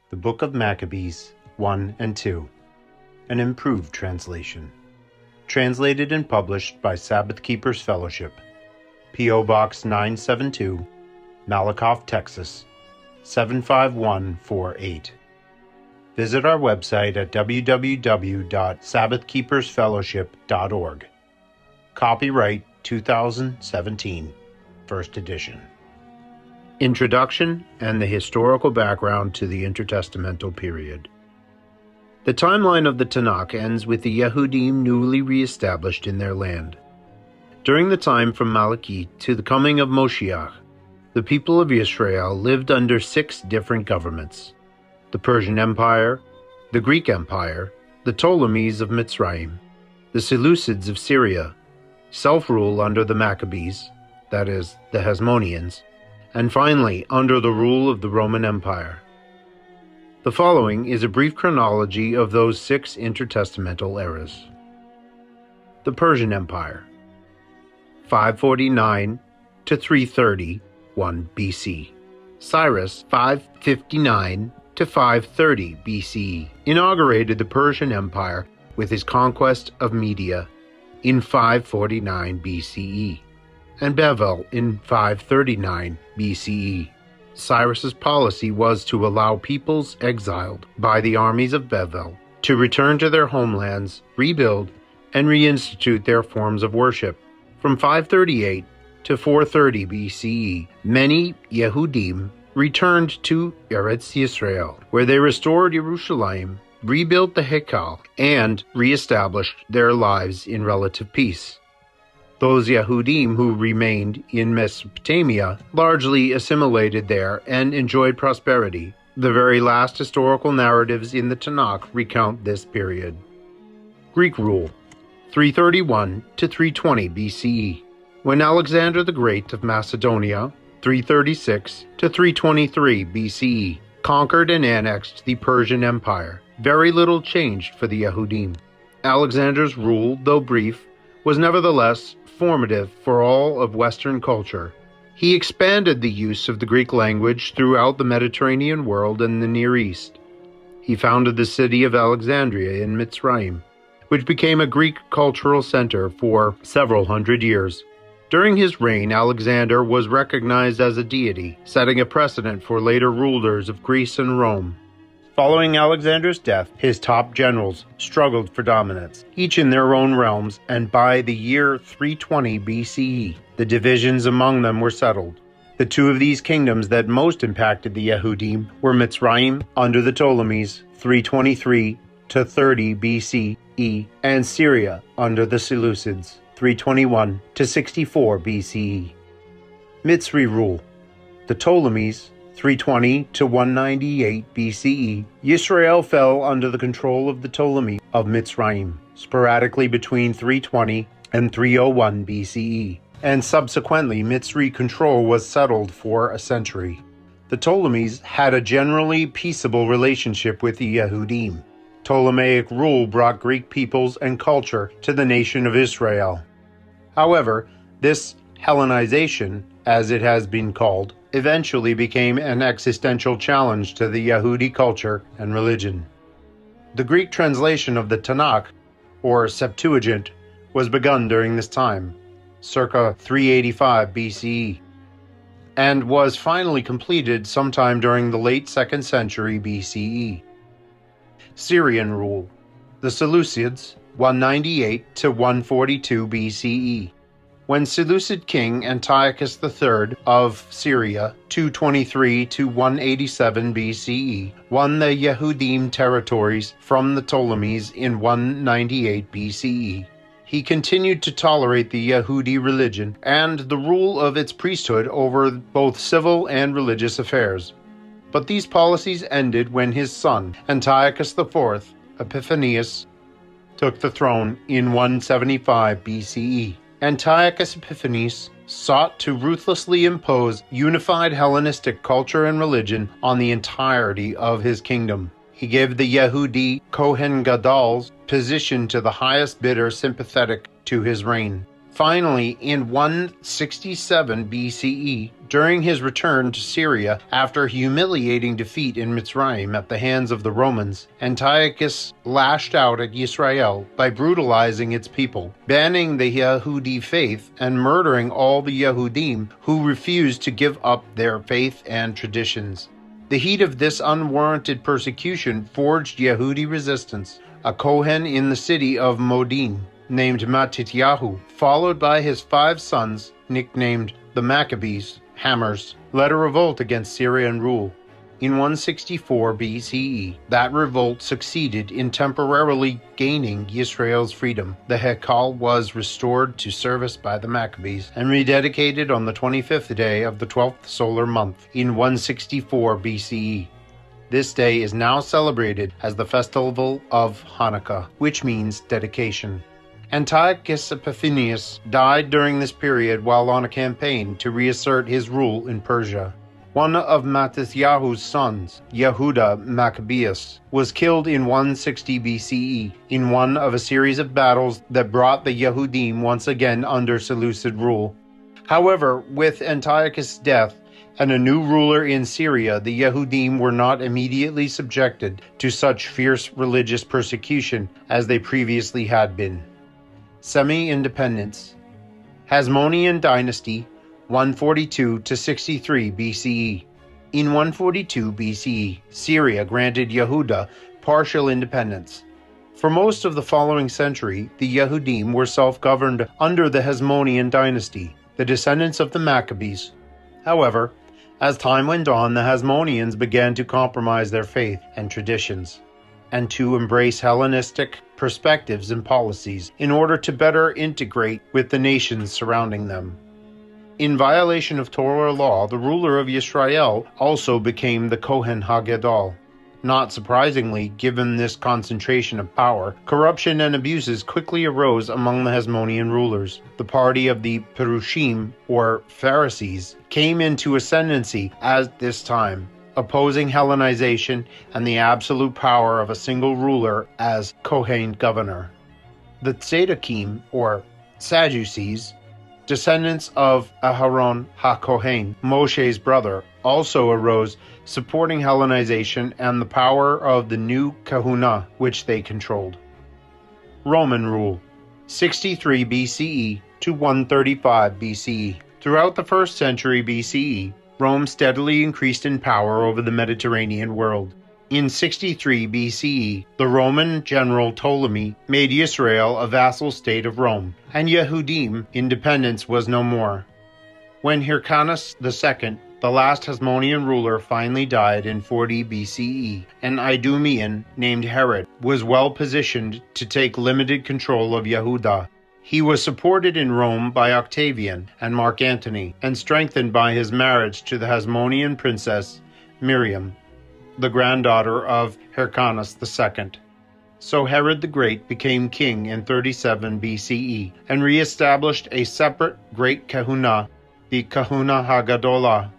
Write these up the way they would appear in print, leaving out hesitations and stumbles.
The Book of Maccabees 1 and 2, an improved translation. Translated and published by Sabbath Keepers Fellowship, P.O. Box 972, Malakoff, Texas, 75148. Visit our website at www.sabbathkeepersfellowship.org. Copyright 2017, First Edition. Introduction and the historical background to the intertestamental period. The timeline of the Tanakh ends with the Yehudim newly re-established in their land. During the time from Malachi to the coming of Moshiach, the people of Israel lived under 6 different governments: the Persian Empire, the Greek Empire, the Ptolemies of Mitzrayim, the Seleucids of Syria, self-rule under the Maccabees, that is, the Hasmoneans, and finally under the rule of the Roman Empire. The following is a brief chronology of those 6 intertestamental eras. The Persian Empire, 549 to 331 BC. Cyrus, 559 to 530 BCE, inaugurated the Persian Empire with his conquest of Media in 549 BCE, and Babel in 539 BCE. Cyrus's policy was to allow peoples exiled by the armies of Babel to return to their homelands, rebuild, and reinstitute their forms of worship. From 538 to 430 BCE, many Yehudim returned to Eretz Yisrael, where they restored Jerusalem, rebuilt the Hekal, and re-established their lives in relative peace. Those Yehudim who remained in Mesopotamia largely assimilated there and enjoyed prosperity. The very last historical narratives in the Tanakh recount this period. Greek rule, 331 to 320 BCE, when Alexander the Great of Macedonia, 336 to 323 BCE, conquered and annexed the Persian Empire. Very little changed for the Yehudim. Alexander's rule, though brief, was nevertheless formative for all of Western culture. He expanded the use of the Greek language throughout the Mediterranean world and the Near East. He founded the city of Alexandria in Mitzrayim, which became a Greek cultural center for several hundred years. During his reign, Alexander was recognized as a deity, setting a precedent for later rulers of Greece and Rome. Following Alexander's death, his top generals struggled for dominance, each in their own realms, and by the year 320 BCE, the divisions among them were settled. The 2 of these kingdoms that most impacted the Yehudim were Mitzrayim under the Ptolemies, 323 to 30 BCE, and Syria under the Seleucids, 321 to 64 BCE. Mitzri rule. The Ptolemies, 320 to 198 BCE, Yisrael fell under the control of the Ptolemy of Mitzrayim, sporadically between 320 and 301 BCE, and subsequently Mitzri control was settled for a century. The Ptolemies had a generally peaceable relationship with the Yehudim. Ptolemaic rule brought Greek peoples and culture to the nation of Israel. However, this Hellenization, as it has been called, eventually became an existential challenge to the Yehudi culture and religion. The Greek translation of the Tanakh, or Septuagint, was begun during this time, circa 385 BCE, and was finally completed sometime during the late 2nd century BCE. Syrian rule. The Seleucids, 198 to 142 BCE. When Seleucid king Antiochus III of Syria, 223 to 187 BCE, won the Yehudim territories from the Ptolemies in 198 BCE, he continued to tolerate the Yehudi religion and the rule of its priesthood over both civil and religious affairs. But these policies ended when his son, Antiochus IV, Epiphanius, took the throne in 175 BCE. Antiochus Epiphanes sought to ruthlessly impose unified Hellenistic culture and religion on the entirety of his kingdom. He gave the Yehudi Kohen Gadol's position to the highest bidder sympathetic to his reign. Finally, in 167 BCE, during his return to Syria after humiliating defeat in Mitzrayim at the hands of the Romans, Antiochus lashed out at Israel by brutalizing its people, banning the Yehudi faith and murdering all the Yehudim who refused to give up their faith and traditions. The heat of this unwarranted persecution forged Yehudi resistance. A Kohen in the city of Modin, named Mattityahu, followed by his 5 sons, nicknamed the Maccabees, Hammers, led a revolt against Syrian rule. In 164 BCE, that revolt succeeded in temporarily gaining Israel's freedom. The Hekal was restored to service by the Maccabees and rededicated on the 25th day of the 12th solar month in 164 BCE. This day is now celebrated as the festival of Hanukkah, which means dedication. Antiochus Epiphanes died during this period while on a campaign to reassert his rule in Persia. One of Mattityahu's sons, Yehuda Maccabeus, was killed in 160 BCE in one of a series of battles that brought the Yehudim once again under Seleucid rule. However, with Antiochus' death and a new ruler in Syria, the Yehudim were not immediately subjected to such fierce religious persecution as they previously had been. Semi-independence. Hasmonean dynasty, 142 to 63 BCE. In 142 BCE, Syria granted Yehuda partial independence. For most of the following century, the Yehudim were self-governed under the Hasmonean dynasty, the descendants of the Maccabees. However, as time went on, the Hasmoneans began to compromise their faith and traditions, and to embrace Hellenistic perspectives and policies in order to better integrate with the nations surrounding them. In violation of Torah law, the ruler of Yisrael also became the Kohen HaGadol. Not surprisingly, given this concentration of power, corruption and abuses quickly arose among the Hasmonean rulers. The party of the Perushim, or Pharisees, came into ascendancy at this time, opposing Hellenization and the absolute power of a single ruler as Kohen governor. The Tzedakim, or Sadducees, descendants of Aharon HaKohen, Moshe's brother, also arose, supporting Hellenization and the power of the new kahuna, which they controlled. Roman rule, 63 BCE to 135 BCE. Throughout the 1st century BCE, Rome steadily increased in power over the Mediterranean world. In 63 BCE, the Roman general Ptolemy made Israel a vassal state of Rome, and Yehudim independence was no more. When Hyrcanus II, the last Hasmonean ruler, finally died in 40 BCE, an Idumean named Herod was well positioned to take limited control of Yehuda. He was supported in Rome by Octavian and Mark Antony, and strengthened by his marriage to the Hasmonean princess Miriam, the granddaughter of Hyrcanus II. So Herod the Great became king in 37 BCE, and re-established a separate great kahuna, the Kahuna Hagadolah.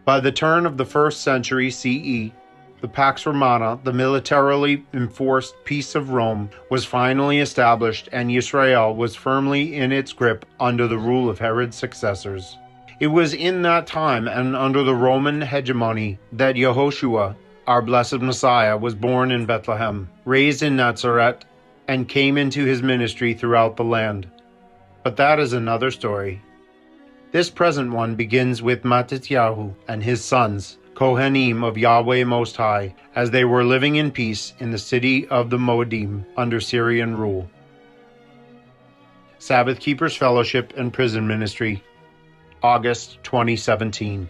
By the turn of the 1st century CE, the Pax Romana, the militarily enforced peace of Rome, was finally established, and Israel was firmly in its grip under the rule of Herod's successors. It was in that time and under the Roman hegemony that Yehoshua, our blessed Messiah, was born in Bethlehem, raised in Nazareth, and came into his ministry throughout the land. But that is another story. This present one begins with Mattityahu and his sons, Kohanim of Yahweh Most High, as they were living in peace in the city of the Moadim under Syrian rule. Sabbath Keepers Fellowship and Prison Ministry, August 2017.